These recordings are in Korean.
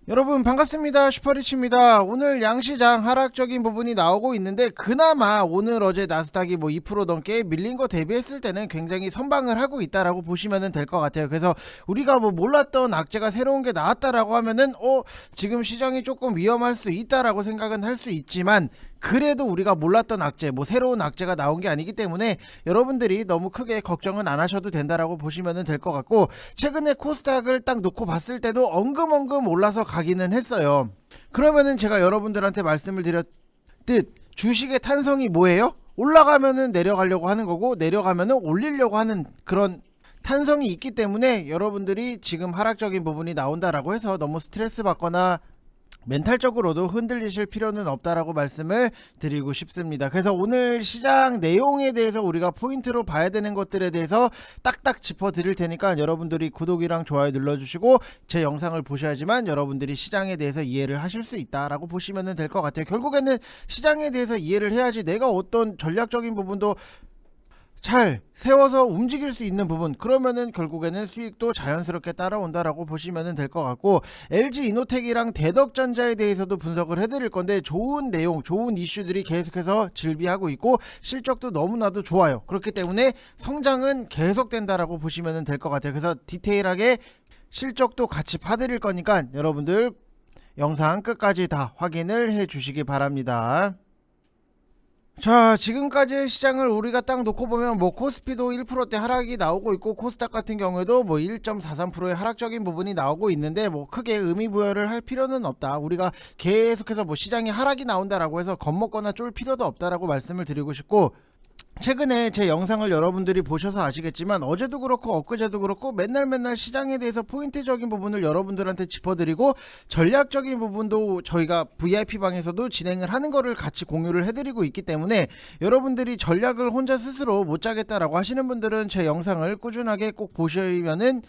여러분 반갑습니다. 슈퍼리치입니다. 오늘 양시장 하락적인 부분이 나오고 있는데 그나마 오늘 어제 나스닥이 2% 넘게 밀린 거 대비했을 때는 굉장히 선방을 하고 있다라고 보시면 될 것 같아요. 그래서 우리가 몰랐던 악재가 새로운 게 나왔다라고 하면은 지금 시장이 조금 위험할 수 있다라고 생각은 할 수 있지만 그래도 우리가 몰랐던 악재, 새로운 악재가 나온 게 아니기 때문에 여러분들이 너무 크게 걱정은 안 하셔도 된다라고 보시면 될 것 같고, 최근에 코스닥을 딱 놓고 봤을 때도 엉금엉금 올라서 가기는 했어요. 그러면은 제가 여러분들한테 말씀을 드렸듯 주식의 탄성이 뭐예요? 올라가면은 내려가려고 하는 거고, 내려가면은 올리려고 하는 그런 탄성이 있기 때문에 여러분들이 지금 하락적인 부분이 나온다라고 해서 너무 스트레스 받거나 멘탈적으로도 흔들리실 필요는 없다라고 말씀을 드리고 싶습니다. 그래서 오늘 시장 내용에 대해서 우리가 포인트로 봐야 되는 것들에 대해서 딱딱 짚어 드릴 테니까 여러분들이 구독이랑 좋아요 눌러주시고 제 영상을 보셔야지만 여러분들이 시장에 대해서 이해를 하실 수 있다라고 보시면 될 것 같아요. 결국에는 시장에 대해서 이해를 해야지 내가 어떤 전략적인 부분도 잘 세워서 움직일 수 있는 부분, 그러면은 결국에는 수익도 자연스럽게 따라온다라고 보시면 될 것 같고, LG 이노텍이랑 대덕전자에 대해서도 분석을 해드릴 건데 좋은 내용, 좋은 이슈들이 계속해서 즐비하고 있고 실적도 너무나도 좋아요. 그렇기 때문에 성장은 계속된다라고 보시면 될 것 같아요. 그래서 디테일하게 실적도 같이 파드릴 거니까 여러분들 영상 끝까지 다 확인을 해 주시기 바랍니다. 자, 지금까지의 시장을 우리가 딱 놓고 보면 코스피도 1%대 하락이 나오고 있고 코스닥 같은 경우에도 1.43%의 하락적인 부분이 나오고 있는데 크게 의미 부여를 할 필요는 없다. 우리가 계속해서 시장이 하락이 나온다라고 해서 겁먹거나 쫄 필요도 없다라고 말씀을 드리고 싶고, 최근에 제 영상을 여러분들이 보셔서 아시겠지만 어제도 그렇고 엊그제도 그렇고 맨날 시장에 대해서 포인트적인 부분을 여러분들한테 짚어드리고 전략적인 부분도 저희가 VIP방에서도 진행을 하는 거를 같이 공유를 해드리고 있기 때문에 여러분들이 전략을 혼자 스스로 못 짜겠다라고 하시는 분들은 제 영상을 꾸준하게 꼭 보시면은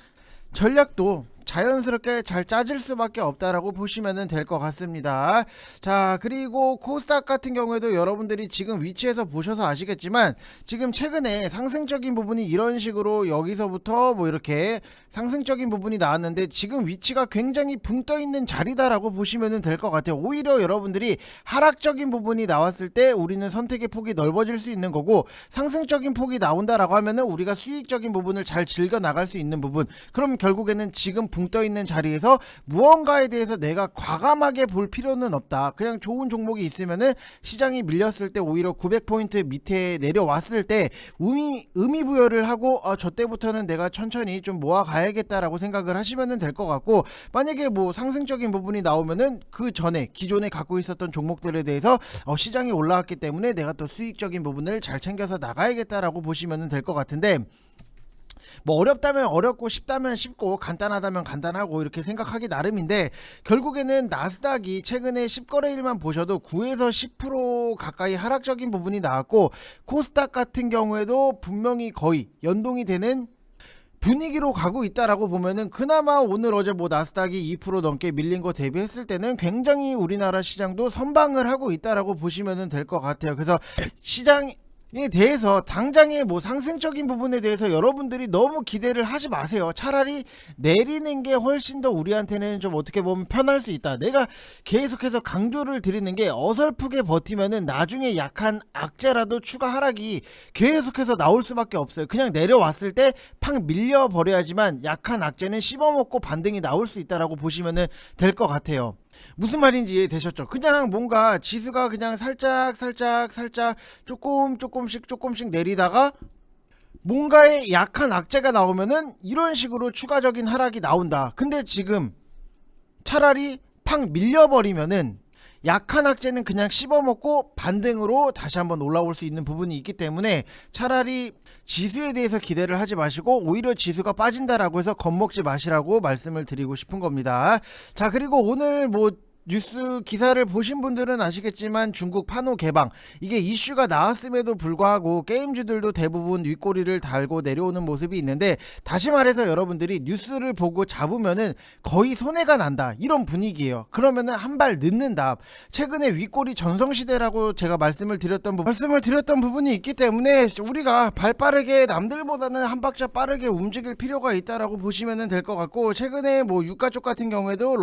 전략도 자연스럽게 잘 짜질 수밖에 없다라고 보시면 될 것 같습니다. 자, 그리고 코스닥 같은 경우에도 여러분들이 지금 위치에서 보셔서 아시겠지만 지금 최근에 상승적인 부분이 이런 식으로 여기서부터 이렇게 상승적인 부분이 나왔는데 지금 위치가 굉장히 붕 떠 있는 자리다라고 보시면 될 것 같아요. 오히려 여러분들이 하락적인 부분이 나왔을 때 우리는 선택의 폭이 넓어질 수 있는 거고, 상승적인 폭이 나온다라고 하면은 우리가 수익적인 부분을 잘 즐겨 나갈 수 있는 부분, 그럼 결국에는 지금 붕 떠 있는 자리에서 무언가에 대해서 내가 과감하게 볼 필요는 없다. 그냥 좋은 종목이 있으면은 시장이 밀렸을 때 오히려 900포인트 밑에 내려왔을 때 의미 부여를 하고 저 때부터는 내가 천천히 좀 모아 가야겠다라고 생각을 하시면 될 것 같고, 만약에 상승적인 부분이 나오면은 그 전에 기존에 갖고 있었던 종목들에 대해서 시장이 올라왔기 때문에 내가 또 수익적인 부분을 잘 챙겨서 나가야겠다라고 보시면 될 것 같은데, 어렵다면 어렵고 쉽다면 쉽고 간단하다면 간단하고 이렇게 생각하기 나름인데, 결국에는 나스닥이 최근에 10거래일만 보셔도 9에서 10% 가까이 하락적인 부분이 나왔고, 코스닥 같은 경우에도 분명히 거의 연동이 되는 분위기로 가고 있다라고 보면은 그나마 오늘 어제 나스닥이 2% 넘게 밀린 거 대비했을 때는 굉장히 우리나라 시장도 선방을 하고 있다라고 보시면 될 것 같아요. 그래서 시장에 대해서 당장의 상승적인 부분에 대해서 여러분들이 너무 기대를 하지 마세요. 차라리 내리는 게 훨씬 더 우리한테는 좀 어떻게 보면 편할 수 있다. 내가 계속해서 강조를 드리는 게 어설프게 버티면은 나중에 약한 악재라도 추가 하락이 계속해서 나올 수밖에 없어요. 그냥 내려왔을 때 팍 밀려버려야지만 약한 악재는 씹어먹고 반등이 나올 수 있다라고 보시면 될 것 같아요. 무슨 말인지 이해되셨죠? 그냥 뭔가 지수가 그냥 살짝 조금씩 내리다가 뭔가의 약한 악재가 나오면은 이런 식으로 추가적인 하락이 나온다. 근데 지금 차라리 팍 밀려버리면은 약한 악재는 그냥 씹어먹고 반등으로 다시 한번 올라올 수 있는 부분이 있기 때문에 차라리 지수에 대해서 기대를 하지 마시고 오히려 지수가 빠진다라고 해서 겁먹지 마시라고 말씀을 드리고 싶은 겁니다. 자, 그리고 오늘 뉴스 기사를 보신 분들은 아시겠지만 중국 판호 개방, 이게 이슈가 나왔음에도 불구하고 게임주들도 대부분 윗꼬리를 달고 내려오는 모습이 있는데, 다시 말해서 여러분들이 뉴스를 보고 잡으면은 거의 손해가 난다, 이런 분위기예요. 그러면은 한 발 늦는다. 최근에 윗꼬리 전성시대라고 제가 말씀을 드렸던 부분이 있기 때문에 우리가 발 빠르게 남들보다는 한 박자 빠르게 움직일 필요가 있다라고 보시면 될 것 같고, 최근에 유가 쪽 같은 경우에도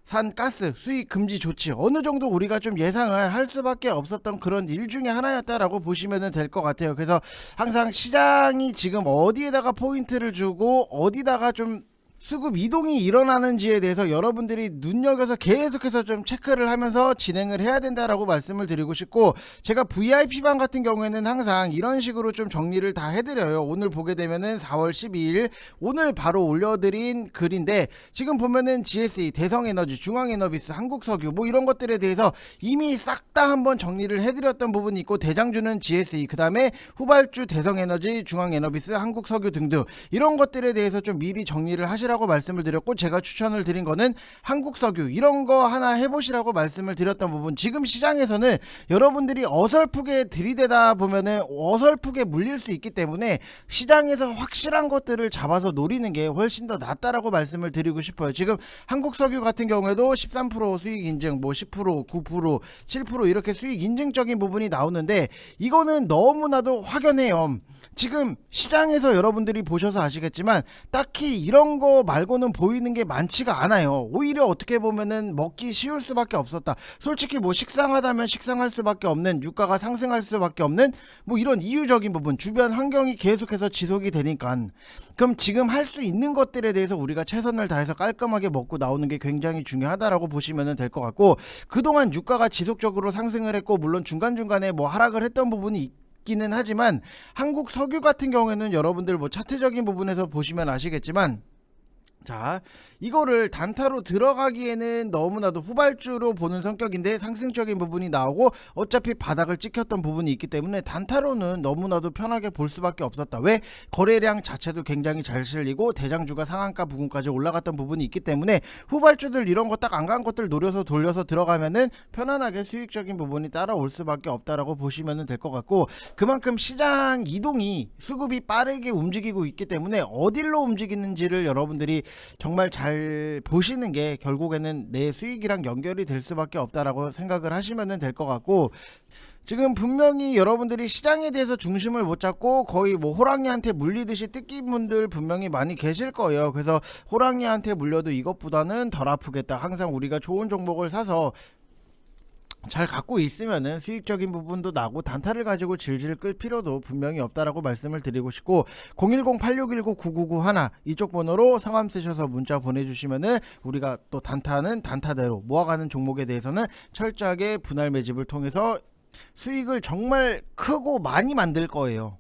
산 가스 수입 금지 조치 어느 정도 우리가 좀 예상을 할 수밖에 없었던 그런 일 중에 하나였다라고 보시면 될 것 같아요. 그래서 항상 시장이 지금 어디에다가 포인트를 주고 어디다가 좀 수급 이동이 일어나는지에 대해서 여러분들이 눈여겨서 계속해서 좀 체크를 하면서 진행을 해야 된다라고 말씀을 드리고 싶고, 제가 VIP방 같은 경우에는 항상 이런 식으로 좀 정리를 다 해드려요. 오늘 보게 되면은 4월 12일 오늘 바로 올려드린 글인데, 지금 보면은 GSE, 대성에너지, 중앙에너비스, 한국석유 뭐 이런 것들에 대해서 이미 싹 다 한번 정리를 해드렸던 부분이 있고, 대장주는 GSE, 그 다음에 후발주 대성에너지, 중앙에너비스, 한국석유 등등 이런 것들에 대해서 좀 미리 정리를 하시라고 말씀을 드렸고, 제가 추천을 드린 거는 한국석유 이런 거 하나 해보시라고 말씀을 드렸던 부분. 지금 시장에서는 여러분들이 어설프게 들이대다 보면은 어설프게 물릴 수 있기 때문에 시장에서 확실한 것들을 잡아서 노리는 게 훨씬 더 낫다라고 말씀을 드리고 싶어요. 지금 한국석유 같은 경우에도 13% 수익 인증, 뭐 10%, 9%, 7% 이렇게 수익 인증적인 부분이 나오는데, 이거는 너무나도 확연해요. 지금 시장에서 여러분들이 보셔서 아시겠지만 딱히 이런 거 말고는 보이는 게 많지가 않아요. 오히려 어떻게 보면은 먹기 쉬울 수밖에 없었다. 솔직히 뭐 식상하다면 식상할 수밖에 없는, 유가가 상승할 수밖에 없는 뭐 이런 이유적인 부분, 주변 환경이 계속해서 지속이 되니까, 그럼 지금 할 수 있는 것들에 대해서 우리가 최선을 다해서 깔끔하게 먹고 나오는 게 굉장히 중요하다라고 보시면 될 것 같고, 그동안 유가가 지속적으로 상승을 했고 물론 중간중간에 뭐 하락을 했던 부분이 있기는 하지만, 한국 석유 같은 경우에는 여러분들 뭐 차트적인 부분에서 보시면 아시겠지만, 자, 이거를 단타로 들어가기에는 너무나도 후발주로 보는 성격인데 상승적인 부분이 나오고 어차피 바닥을 찍혔던 부분이 있기 때문에 단타로는 너무나도 편하게 볼 수밖에 없었다. 왜? 거래량 자체도 굉장히 잘 실리고 대장주가 상한가 부근까지 올라갔던 부분이 있기 때문에 후발주들 이런 거 딱 안 간 것들 노려서 돌려서 들어가면은 편안하게 수익적인 부분이 따라올 수밖에 없다라고 보시면 될 것 같고, 그만큼 시장 이동이 수급이 빠르게 움직이고 있기 때문에 어디로 움직이는지를 여러분들이 정말 잘 보시는 게 결국에는 내 수익이랑 연결이 될 수밖에 없다라고 생각을 하시면 될 것 같고, 지금 분명히 여러분들이 시장에 대해서 중심을 못 잡고 거의 뭐 호랑이한테 물리듯이 뜯긴 분들 분명히 많이 계실 거예요. 그래서 호랑이한테 물려도 이것보다는 덜 아프겠다, 항상 우리가 좋은 종목을 사서 잘 갖고 있으면은 수익적인 부분도 나고 단타를 가지고 질질 끌 필요도 분명히 없다라고 말씀을 드리고 싶고, 010-8619-9991 이쪽 번호로 성함 쓰셔서 문자 보내주시면은 우리가 또 단타는 단타대로 모아가는 종목에 대해서는 철저하게 분할 매집을 통해서 수익을 정말 크고 많이 만들 거예요.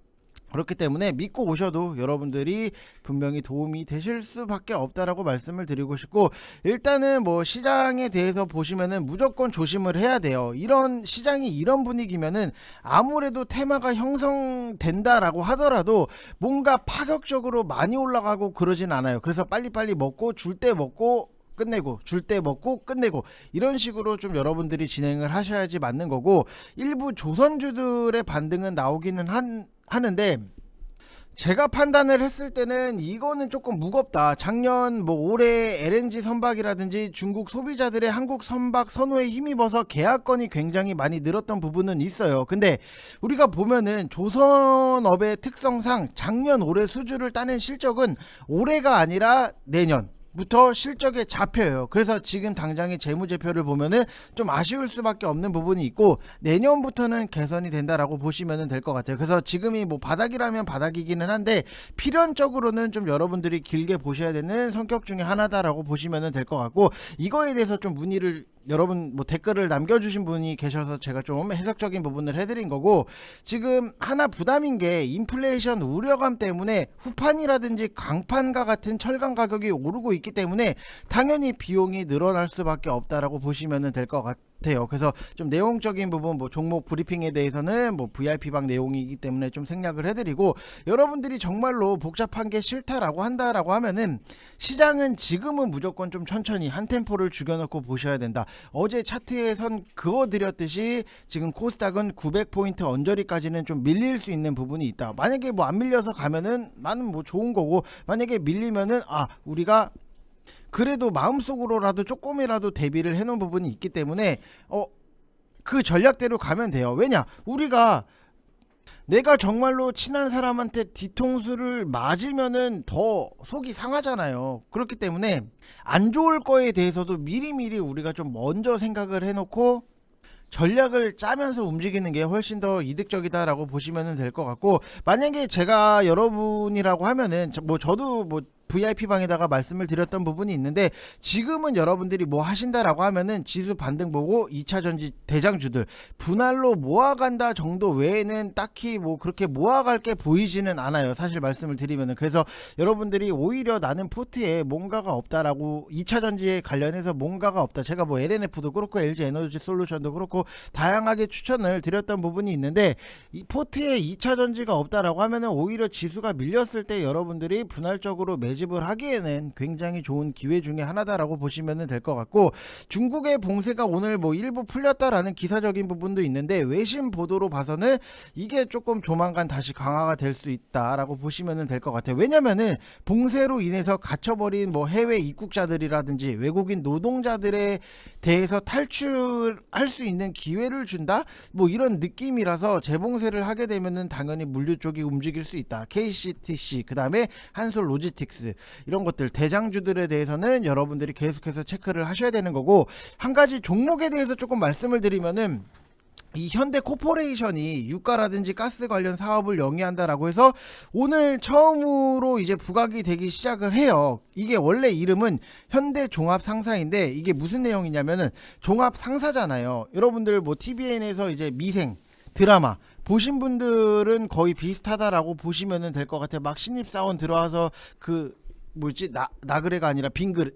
그렇기 때문에 믿고 오셔도 여러분들이 분명히 도움이 되실 수밖에 없다라고 말씀을 드리고 싶고, 일단은 뭐 시장에 대해서 보시면은 무조건 조심을 해야 돼요. 이런 시장이 이런 분위기면은 아무래도 테마가 형성된다라고 하더라도 뭔가 파격적으로 많이 올라가고 그러진 않아요. 그래서 빨리빨리 먹고 줄 때 먹고 끝내고 줄 때 먹고 끝내고 이런 식으로 좀 여러분들이 진행을 하셔야지 맞는 거고, 일부 조선주들의 반등은 나오기는 하는데 제가 판단을 했을 때는 이거는 조금 무겁다. 작년 뭐 올해 LNG 선박이라든지 중국 소비자들의 한국 선박 선호에 힘입어서 계약건이 굉장히 많이 늘었던 부분은 있어요. 근데 우리가 보면은 조선업의 특성상 작년 올해 수주를 따낸 실적은 올해가 아니라 내년 부터 실적에 잡혀요. 그래서 지금 당장의 재무제표를 보면은 좀 아쉬울 수밖에 없는 부분이 있고, 내년부터는 개선이 된다라고 보시면 될 것 같아요. 그래서 지금이 뭐 바닥이라면 바닥이기는 한데 필연적으로는 좀 여러분들이 길게 보셔야 되는 성격 중에 하나다라고 보시면 될 것 같고, 이거에 대해서 좀 문의를 여러분 뭐 댓글을 남겨주신 분이 계셔서 제가 좀 해석적인 부분을 해드린 거고, 지금 하나 부담인 게 인플레이션 우려감 때문에 후판이라든지 강판과 같은 철강 가격이 오르고 있기 때문에 당연히 비용이 늘어날 수밖에 없다라고 보시면 될 것 같아요. 그래서 좀 내용적인 부분 뭐 종목 브리핑에 대해서는 뭐 VIP방 내용이기 때문에 좀 생략을 해드리고, 여러분들이 정말로 복잡한 게 싫다라고 한다라고 하면은 시장은 지금은 무조건 좀 천천히 한 템포를 죽여놓고 보셔야 된다. 어제 차트에선 그어드렸듯이 지금 코스닥은 900포인트 언저리까지는 좀 밀릴 수 있는 부분이 있다. 만약에 뭐 안 밀려서 가면은 나는 뭐 좋은 거고, 만약에 밀리면은 우리가 그래도 마음속으로라도 조금이라도 대비를 해놓은 부분이 있기 때문에 그 전략대로 가면 돼요. 왜냐, 우리가 내가 정말로 친한 사람한테 뒤통수를 맞으면은 더 속이 상하잖아요. 그렇기 때문에 안 좋을 거에 대해서도 미리미리 우리가 좀 먼저 생각을 해놓고 전략을 짜면서 움직이는 게 훨씬 더 이득적이다라고 보시면 될 것 같고, 만약에 제가 여러분이라고 하면은 저도 VIP 방에다가 말씀을 드렸던 부분이 있는데, 지금은 여러분들이 뭐 하신다라고 하면은 지수 반등 보고 2차 전지 대장주들 분할로 모아간다 정도 외에는 딱히 뭐 그렇게 모아갈 게 보이지는 않아요, 사실 말씀을 드리면은. 그래서 여러분들이 오히려 나는 포트에 뭔가가 없다라고, 2차 전지에 관련해서 뭔가가 없다, 제가 뭐 LNF도 그렇고 LG 에너지 솔루션도 그렇고 다양하게 추천을 드렸던 부분이 있는데, 이 포트에 2차 전지가 없다라고 하면은 오히려 지수가 밀렸을 때 여러분들이 분할적으로 매집을 하기에는 굉장히 좋은 기회 중에 하나다라고 보시면 될 것 같고, 중국의 봉쇄가 오늘 뭐 일부 풀렸다라는 기사적인 부분도 있는데, 외신 보도로 봐서는 이게 조금 조만간 다시 강화가 될 수 있다라고 보시면 될 것 같아요. 왜냐면은 봉쇄로 인해서 갇혀버린 뭐 해외 입국자들이라든지 외국인 노동자들에 대해서 탈출할 수 있는 기회를 준다, 뭐 이런 느낌이라서 재봉쇄를 하게 되면은 당연히 물류 쪽이 움직일 수 있다. KCTC, 그 다음에 한솔 로지틱스, 이런 것들 대장주들에 대해서는 여러분들이 계속해서 체크를 하셔야 되는 거고, 한 가지 종목에 대해서 조금 말씀을 드리면은, 이 현대 코퍼레이션이 유가라든지 가스 관련 사업을 영위한다라고 해서 오늘 처음으로 이제 부각이 되기 시작을 해요. 이게 원래 이름은 현대 종합 상사인데, 이게 무슨 내용이냐면은 종합 상사잖아요. 여러분들 뭐 TVN에서 이제 미생 드라마 보신 분들은 거의 비슷하다라고 보시면 될 것 같아요. 막 신입사원 들어와서 그 뭐지, 나그래가 아니라 빙그레,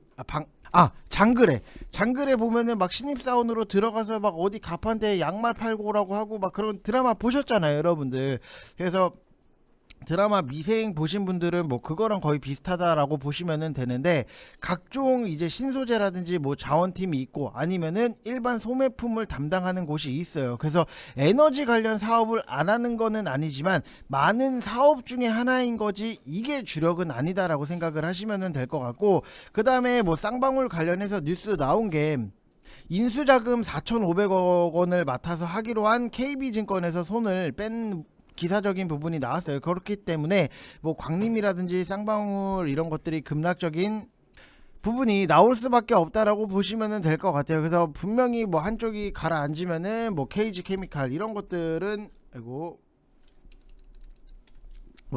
장그래 보면은 막 신입사원으로 들어가서 막 어디 가판대 양말 팔고 오라고 하고 막 그런 드라마 보셨잖아요, 여러분들. 그래서 드라마 미생 보신 분들은 뭐 그거랑 거의 비슷하다라고 보시면 되는데, 각종 이제 신소재라든지 뭐 자원팀이 있고 아니면은 일반 소매품을 담당하는 곳이 있어요. 그래서 에너지 관련 사업을 안 하는 거는 아니지만 많은 사업 중에 하나인 거지 이게 주력은 아니다라고 생각을 하시면 될 것 같고, 그 다음에 뭐 쌍방울 관련해서 뉴스 나온 게, 인수자금 4,500억 원을 맡아서 하기로 한 KB증권에서 손을 뺀 기사적인 부분이 나왔어요. 그렇기 때문에 뭐 광림이라든지 쌍방울 이런 것들이 급락적인 부분이 나올 수밖에 없다라고 보시면 될 것 같아요. 그래서 분명히 뭐 한쪽이 가라앉으면은 뭐 KG 케미칼 이런 것들은 뭐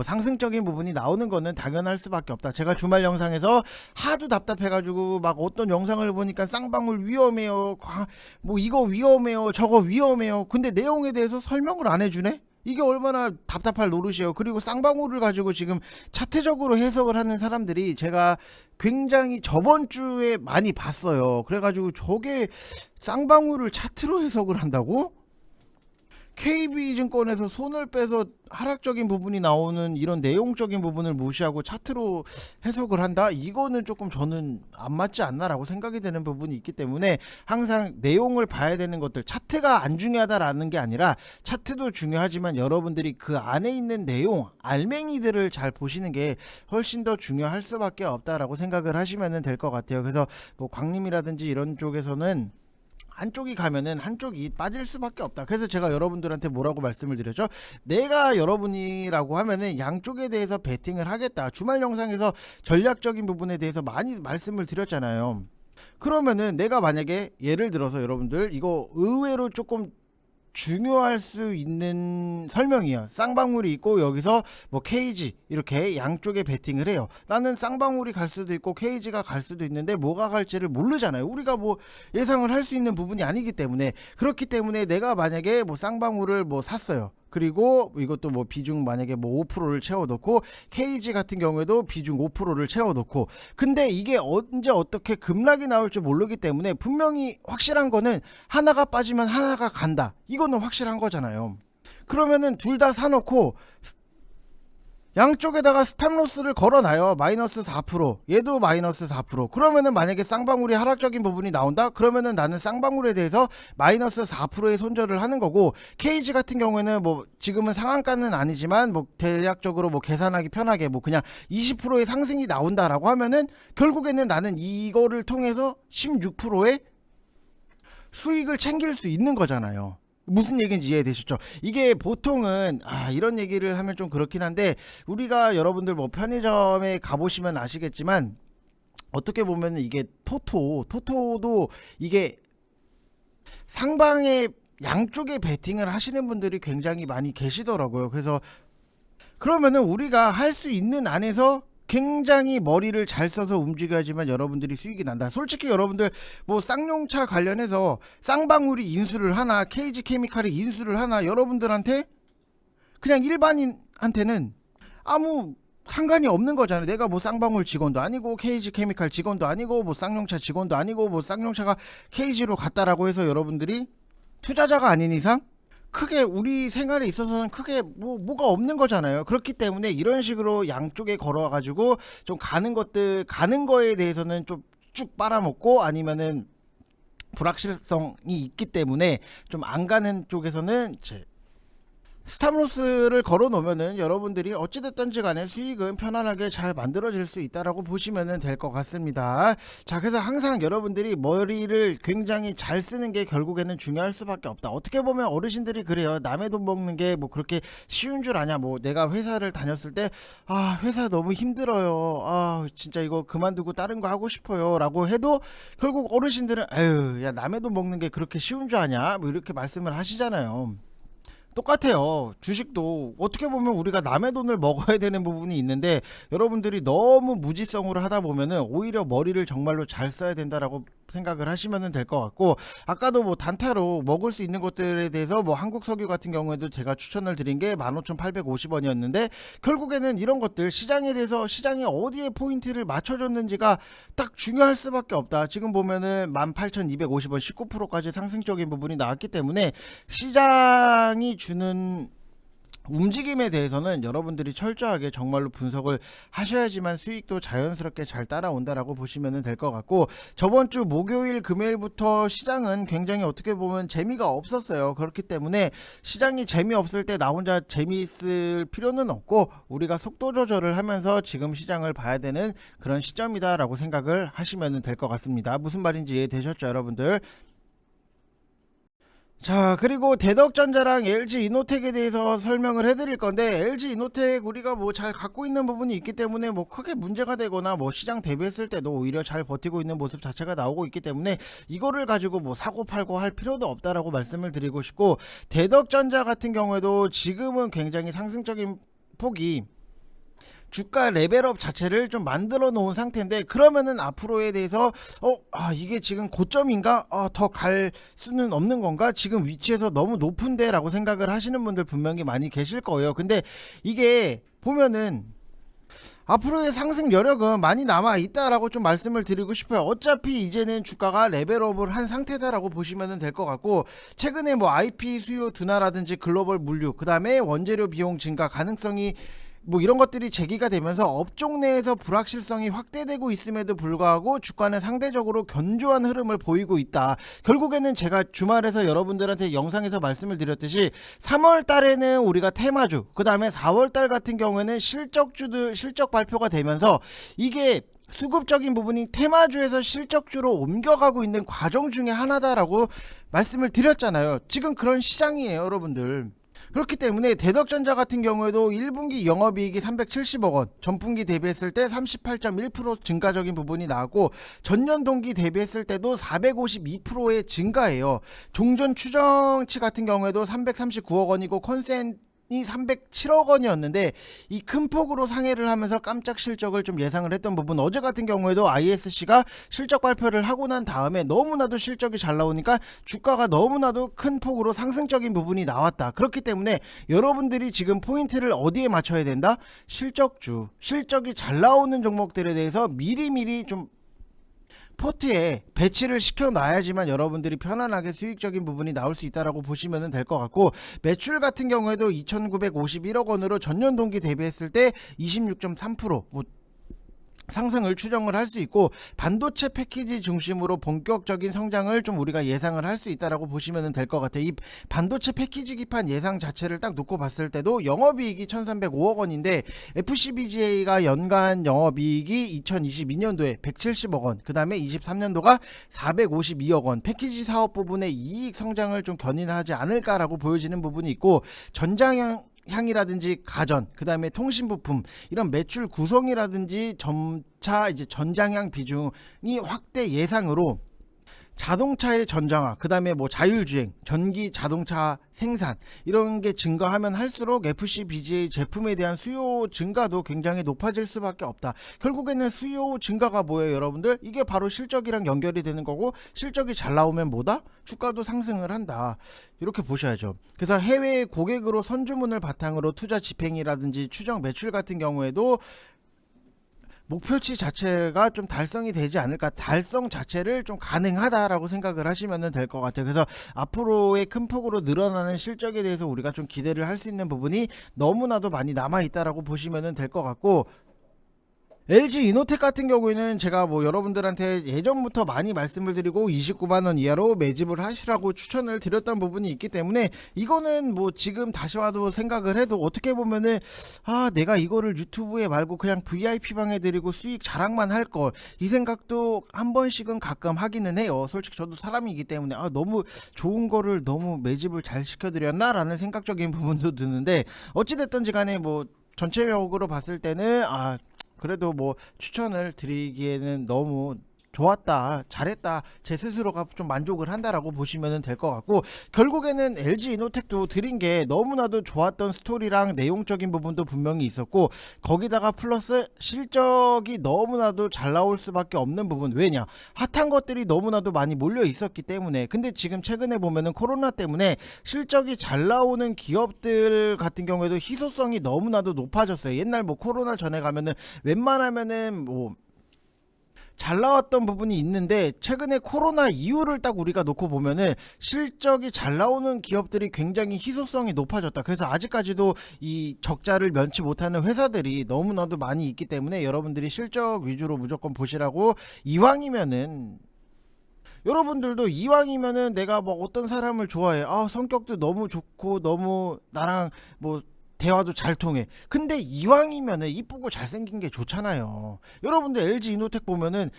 상승적인 부분이 나오는 거는 당연할 수밖에 없다. 제가 주말 영상에서 하도 답답해가지고 막 어떤 영상을 보니까 쌍방울 위험해요, 뭐 이거 위험해요, 저거 위험해요, 근데 내용에 대해서 설명을 안 해주네? 이게 얼마나 답답할 노릇이에요. 그리고 쌍방울을 가지고 지금 차트적으로 해석을 하는 사람들이 제가 굉장히 저번 주에 많이 봤어요. 그래가지고 저게 쌍방울을 차트로 해석을 한다고? KB증권에서 손을 빼서 하락적인 부분이 나오는 이런 내용적인 부분을 무시하고 차트로 해석을 한다? 이거는 조금 저는 안 맞지 않나라고 생각이 되는 부분이 있기 때문에, 항상 내용을 봐야 되는 것들, 차트가 안 중요하다라는 게 아니라 차트도 중요하지만 여러분들이 그 안에 있는 내용, 알맹이들을 잘 보시는 게 훨씬 더 중요할 수밖에 없다라고 생각을 하시면 될 것 같아요. 그래서 뭐 광림이라든지 이런 쪽에서는 한쪽이 가면은 한쪽이 빠질 수밖에 없다. 그래서 제가 여러분들한테 뭐라고 말씀을 드렸죠? 내가 여러분이라고 하면은 양쪽에 대해서 베팅을 하겠다. 주말 영상에서 전략적인 부분에 대해서 많이 말씀을 드렸잖아요. 그러면은 내가 만약에 예를 들어서 여러분들 이거 의외로 조금 중요할 수 있는 설명이야. 쌍방울이 있고 여기서 뭐 KG 이렇게 양쪽에 베팅을 해요. 나는 쌍방울이 갈 수도 있고 KG가 갈 수도 있는데 뭐가 갈지를 모르잖아요. 우리가 뭐 예상을 할 수 있는 부분이 아니기 때문에. 그렇기 때문에 내가 만약에 뭐 쌍방울을 뭐 샀어요. 그리고 이것도 뭐 비중 만약에 뭐 5%를 채워놓고, KG 같은 경우에도 비중 5%를 채워놓고, 근데 이게 언제 어떻게 급락이 나올 줄 모르기 때문에 분명히 확실한 거는 하나가 빠지면 하나가 간다, 이거는 확실한 거잖아요. 그러면은 둘 다 사놓고 양쪽에다가 스탑로스를 걸어놔요. 마이너스 4%, 얘도 마이너스 4%. 그러면은 만약에 쌍방울이 하락적인 부분이 나온다? 그러면은 나는 쌍방울에 대해서 마이너스 4%의 손절을 하는 거고, KG 같은 경우에는 뭐 지금은 상한가는 아니지만 뭐 대략적으로 뭐 계산하기 편하게 뭐 그냥 20%의 상승이 나온다라고 하면은 결국에는 나는 이거를 통해서 16%의 수익을 챙길 수 있는 거잖아요. 무슨 얘기인지 이해되시죠? 이게 보통은 이런 얘기를 하면 좀 그렇긴 한데, 우리가 여러분들 뭐 편의점에 가보시면 아시겠지만 어떻게 보면 이게 토토도 이게 상방에 양쪽에 베팅을 하시는 분들이 굉장히 많이 계시더라고요. 그래서 그러면은 우리가 할 수 있는 안에서 굉장히 머리를 잘 써서 움직여야지만 여러분들이 수익이 난다. 솔직히 여러분들 뭐 쌍용차 관련해서 쌍방울이 인수를 하나, KG 케미칼이 인수를 하나, 여러분들한테 그냥 일반인한테는 아무 상관이 없는 거잖아요. 내가 뭐 쌍방울 직원도 아니고 KG 케미칼 직원도 아니고 뭐 쌍용차 직원도 아니고 뭐 쌍용차가 KG로 갔다라고 해서 여러분들이 투자자가 아닌 이상 크게 우리 생활에 있어서는 크게 뭐가 없는 거잖아요. 그렇기 때문에 이런 식으로 양쪽에 걸어가지고 좀 가는 거에 대해서는 좀 쭉 빨아먹고, 아니면은 불확실성이 있기 때문에 좀 안 가는 쪽에서는 스탑로스를 걸어 놓으면은 여러분들이 어찌됐든지 간에 수익은 편안하게 잘 만들어질 수 있다라고 보시면 될 것 같습니다. 자, 그래서 항상 여러분들이 머리를 굉장히 잘 쓰는 게 결국에는 중요할 수밖에 없다. 어떻게 보면 어르신들이 그래요. 남의 돈 먹는 게 뭐 그렇게 쉬운 줄 아냐. 뭐 내가 회사를 다녔을 때 회사 너무 힘들어요. 진짜 이거 그만두고 다른 거 하고 싶어요 라고 해도 결국 어르신들은 에휴, 야, 남의 돈 먹는 게 그렇게 쉬운 줄 아냐, 뭐 이렇게 말씀을 하시잖아요. 똑같아요. 주식도 어떻게 보면 우리가 남의 돈을 먹어야 되는 부분이 있는데, 여러분들이 너무 무지성으로 하다 보면은 오히려 머리를 정말로 잘 써야 된다라고 생각을 하시면 될 것 같고, 아까도 뭐 단타로 먹을 수 있는 것들에 대해서 뭐 한국석유 같은 경우에도 제가 추천을 드린 게 15,850원이었는데 결국에는 이런 것들 시장에 대해서 시장이 어디에 포인트를 맞춰줬는지가 딱 중요할 수밖에 없다. 지금 보면은 18,250원 19%까지 상승적인 부분이 나왔기 때문에 시장이 주는 움직임에 대해서는 여러분들이 철저하게 정말로 분석을 하셔야지만 수익도 자연스럽게 잘 따라온다라고 보시면 될 것 같고, 저번 주 목요일 금요일부터 시장은 굉장히 어떻게 보면 재미가 없었어요. 그렇기 때문에 시장이 재미없을 때 나 혼자 재미있을 필요는 없고 우리가 속도 조절을 하면서 지금 시장을 봐야 되는 그런 시점이다 라고 생각을 하시면 될 것 같습니다. 무슨 말인지 이해되셨죠 여러분들? 자, 그리고 대덕전자랑 LG이노텍에 대해서 설명을 해드릴 건데, LG이노텍 우리가 뭐 잘 갖고 있는 부분이 있기 때문에 뭐 크게 문제가 되거나 뭐 시장 대비했을 때도 오히려 잘 버티고 있는 모습 자체가 나오고 있기 때문에 이거를 가지고 뭐 사고 팔고 할 필요도 없다라고 말씀을 드리고 싶고, 대덕전자 같은 경우에도 지금은 굉장히 상승적인 폭이 주가 레벨업 자체를 좀 만들어 놓은 상태인데, 그러면은 앞으로에 대해서 이게 지금 고점인가, 더 갈 수는 없는 건가, 지금 위치에서 너무 높은데 라고 생각을 하시는 분들 분명히 많이 계실 거예요. 근데 이게 보면은 앞으로의 상승 여력은 많이 남아 있다라고 좀 말씀을 드리고 싶어요. 어차피 이제는 주가가 레벨업을 한 상태다라고 보시면 될 것 같고, 최근에 뭐 IP 수요 둔화라든지 글로벌 물류, 그 다음에 원재료 비용 증가 가능성이 뭐 이런 것들이 제기가 되면서 업종 내에서 불확실성이 확대되고 있음에도 불구하고 주가는 상대적으로 견조한 흐름을 보이고 있다. 결국에는 제가 주말에서 여러분들한테 영상에서 말씀을 드렸듯이 3월 달에는 우리가 테마주, 그 다음에 4월 달 같은 경우에는 실적 발표가 되면서 이게 수급적인 부분이 테마주에서 실적주로 옮겨가고 있는 과정 중에 하나다라고 말씀을 드렸잖아요. 지금 그런 시장이에요 여러분들. 그렇기 때문에 대덕전자 같은 경우에도 1분기 영업이익이 370억 원, 전분기 대비했을 때 38.1% 증가적인 부분이 나왔고, 전년 동기 대비했을 때도 452%의 증가예요. 종전 추정치 같은 경우에도 339억 원이고 컨센이 307억 원이었는데 이 큰 폭으로 상회를 하면서 깜짝 실적을 좀 예상을 했던 부분, 어제 같은 경우에도 ISC가 실적 발표를 하고 난 다음에 너무나도 실적이 잘 나오니까 주가가 너무나도 큰 폭으로 상승적인 부분이 나왔다. 그렇기 때문에 여러분들이 지금 포인트를 어디에 맞춰야 된다? 실적이 잘 나오는 종목들에 대해서 미리미리 좀 포트에 배치를 시켜놔야지만 여러분들이 편안하게 수익적인 부분이 나올 수 있다라고 보시면 될 것 같고, 매출 같은 경우에도 2,951억 원으로 전년 동기 대비했을 때 26.3%, 상승을 추정을 할 수 있고, 반도체 패키지 중심으로 본격적인 성장을 좀 우리가 예상을 할 수 있다라고 보시면 될 것 같아요. 이 반도체 패키지 기판 예상 자체를 딱 놓고 봤을 때도 영업이익이 1305억 원인데 FCBGA가 연간 영업이익이 2022년도에 170억 원, 그 다음에 23년도가 452억 원, 패키지 사업 부분의 이익 성장을 좀 견인하지 않을까라고 보여지는 부분이 있고, 향이라든지 가전, 그 다음에 통신부품, 이런 매출 구성이라든지 점차 이제 전장향 비중이 확대 예상으로 자동차의 전장화, 그 다음에 뭐 자율주행, 전기 자동차 생산, 이런 게 증가하면 할수록 FCBGA 제품에 대한 수요 증가도 굉장히 높아질 수밖에 없다. 결국에는 수요 증가가 뭐예요, 여러분들? 이게 바로 실적이랑 연결이 되는 거고, 실적이 잘 나오면 뭐다? 주가도 상승을 한다. 이렇게 보셔야죠. 그래서 해외 고객으로 선주문을 바탕으로 투자 집행이라든지 추정 매출 같은 경우에도 목표치 자체가 좀 달성이 되지 않을까, 달성 자체를 좀 가능하다라고 생각을 하시면 될 것 같아요. 그래서 앞으로의 큰 폭으로 늘어나는 실적에 대해서 우리가 좀 기대를 할 수 있는 부분이 너무나도 많이 남아있다라고 보시면 될 것 같고, LG 이노텍 같은 경우에는 제가 뭐 여러분들한테 예전부터 많이 말씀을 드리고 29만원 이하로 매집을 하시라고 추천을 드렸던 부분이 있기 때문에, 이거는 뭐 지금 다시 와도 생각을 해도 어떻게 보면은 내가 이거를 유튜브에 말고 그냥 VIP방에 드리고 수익 자랑만 할 걸, 이 생각도 한 번씩은 가끔 하기는 해요. 솔직히 저도 사람이기 때문에 너무 좋은 거를 너무 매집을 잘 시켜드렸나 라는 생각적인 부분도 드는데, 어찌됐든지 간에 뭐 전체적으로 봤을 때는 그래도 뭐 추천을 드리기에는 너무 좋았다, 잘했다, 제 스스로가 좀 만족을 한다라고 보시면 될 것 같고, 결국에는 LG 이노텍도 드린 게 너무나도 좋았던 스토리랑 내용적인 부분도 분명히 있었고, 거기다가 플러스 실적이 너무나도 잘 나올 수밖에 없는 부분. 왜냐, 핫한 것들이 너무나도 많이 몰려 있었기 때문에. 근데 지금 최근에 보면은 코로나 때문에 실적이 잘 나오는 기업들 같은 경우에도 희소성이 너무나도 높아졌어요. 옛날 뭐 코로나 전에 가면은 웬만하면은 뭐 잘 나왔던 부분이 있는데, 최근에 코로나 이후를 딱 우리가 놓고 보면은 실적이 잘 나오는 기업들이 굉장히 희소성이 높아졌다. 그래서 아직까지도 이 적자를 면치 못하는 회사들이 너무나도 많이 있기 때문에 여러분들이 실적 위주로 무조건 보시라고, 이왕이면은 여러분들도 이왕이면은 내가 뭐 어떤 사람을 좋아해, 성격도 너무 좋고 너무 나랑 뭐 대화도 잘 통해. 근데 이왕이면은 이쁘고 잘생긴 게 좋잖아요. 여러분들 LG 이노텍 보면은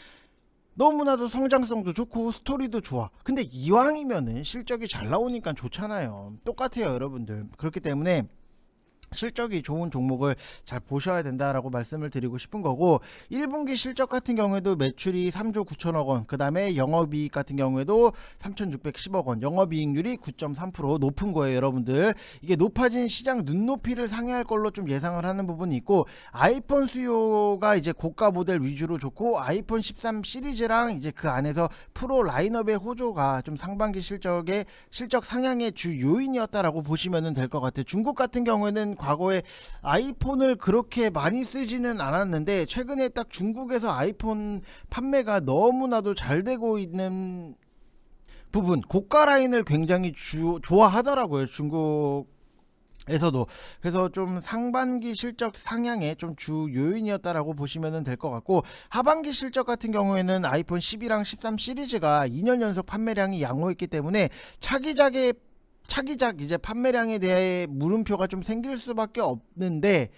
너무나도 성장성도 좋고 스토리도 좋아. 근데 이왕이면은 실적이 잘 나오니까 좋잖아요. 똑같아요, 여러분들. 그렇기 때문에 실적이 좋은 종목을 잘 보셔야 된다라고 말씀을 드리고 싶은 거고, 1분기 실적 같은 경우에도 매출이 3조 9천억 원, 그 다음에 영업이익 같은 경우에도 3,610억 원, 영업이익률이 9.3% 높은 거예요, 여러분들. 이게 높아진 시장 눈높이를 상회할 걸로 좀 예상을 하는 부분이 있고, 아이폰 수요가 이제 고가 모델 위주로 좋고, 아이폰 13 시리즈랑 이제 그 안에서 프로 라인업의 호조가 좀 상반기 실적 상향의 주 요인이었다라고 보시면 될 것 같아요. 중국 같은 경우에는 과거에 아이폰을 그렇게 많이 쓰지는 않았는데, 최근에 딱 중국에서 아이폰 판매가 너무나도 잘 되고 있는 부분, 고가 라인을 굉장히 좋아하더라고요, 중국에서도. 그래서 좀 상반기 실적 상향의 좀 주 요인이었다라고 보시면 될 것 같고, 하반기 실적 같은 경우에는 아이폰 12랑 13 시리즈가 2년 연속 판매량이 양호했기 때문에 차기작 이제 판매량에 대해 물음표가 좀 생길 수밖에 없는데,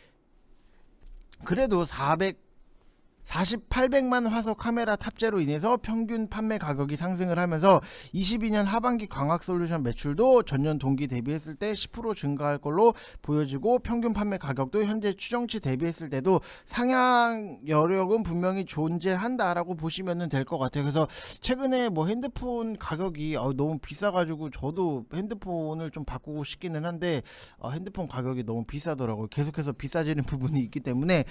그래도 4800만 화소 카메라 탑재로 인해서 평균 판매 가격이 상승을 하면서 22년 하반기 광학 솔루션 매출도 전년 동기 대비했을 때 10% 증가할 걸로 보여지고, 평균 판매 가격도 현재 추정치 대비했을 때도 상향 여력은 분명히 존재한다라고 보시면 될 것 같아요. 그래서 최근에 뭐 핸드폰 가격이 너무 비싸가지고 저도 핸드폰을 좀 바꾸고 싶기는 한데, 핸드폰 가격이 너무 비싸더라고요. 계속해서 비싸지는 부분이 있기 때문에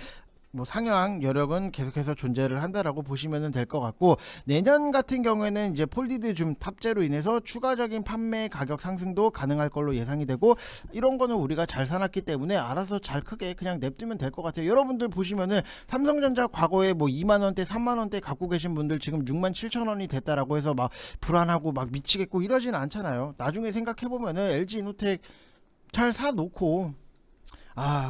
뭐 상향 여력은 계속해서 존재를 한다라고 보시면 될 것 같고, 내년 같은 경우에는 이제 폴디드 줌 탑재로 인해서 추가적인 판매 가격 상승도 가능할 걸로 예상이 되고, 이런 거는 우리가 잘 사놨기 때문에 알아서 잘 크게 그냥 냅두면 될 것 같아요. 여러분들 보시면은 삼성전자 과거에 뭐 2만원대 3만원대 갖고 계신 분들 지금 67,000원이 됐다라고 해서 막 불안하고 막 미치겠고 이러진 않잖아요. 나중에 생각해보면은 LG 이노텍 잘 사놓고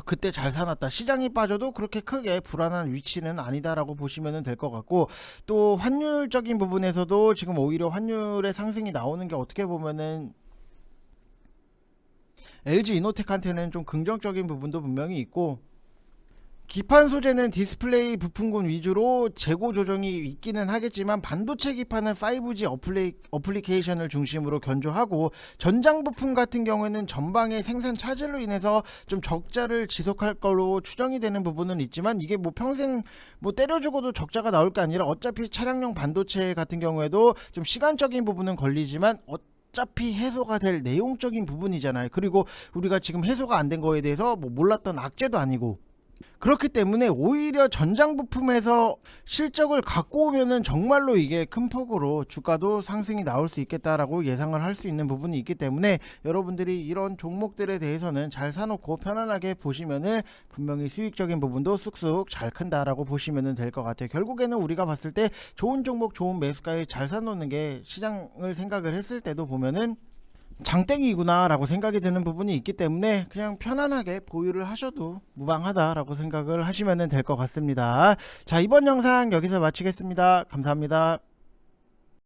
그때 잘 사놨다. 시장이 빠져도 그렇게 크게 불안한 위치는 아니다라고 보시면 될 것 같고, 또 환율적인 부분에서도 지금 오히려 환율의 상승이 나오는 게 어떻게 보면은 LG 이노텍한테는 좀 긍정적인 부분도 분명히 있고, 기판 소재는 디스플레이 부품군 위주로 재고 조정이 있기는 하겠지만 반도체 기판은 5G 어플리케이션을 중심으로 견조하고, 전장 부품 같은 경우에는 전방의 생산 차질로 인해서 좀 적자를 지속할 걸로 추정이 되는 부분은 있지만, 이게 뭐 평생 뭐 때려주고도 적자가 나올 게 아니라 어차피 차량용 반도체 같은 경우에도 좀 시간적인 부분은 걸리지만 어차피 해소가 될 내용적인 부분이잖아요. 그리고 우리가 지금 해소가 안 된 거에 대해서 뭐 몰랐던 악재도 아니고, 그렇기 때문에 오히려 전장 부품에서 실적을 갖고 오면은 정말로 이게 큰 폭으로 주가도 상승이 나올 수 있겠다라고 예상을 할 수 있는 부분이 있기 때문에, 여러분들이 이런 종목들에 대해서는 잘 사놓고 편안하게 보시면은 분명히 수익적인 부분도 쑥쑥 잘 큰다라고 보시면 될 것 같아요. 결국에는 우리가 봤을 때 좋은 종목 좋은 매수가에 잘 사놓는 게, 시장을 생각을 했을 때도 보면은 장땡이구나 라고 생각이 드는 부분이 있기 때문에 그냥 편안하게 보유를 하셔도 무방하다라고 생각을 하시면 될 것 같습니다. 자, 이번 영상 여기서 마치겠습니다. 감사합니다.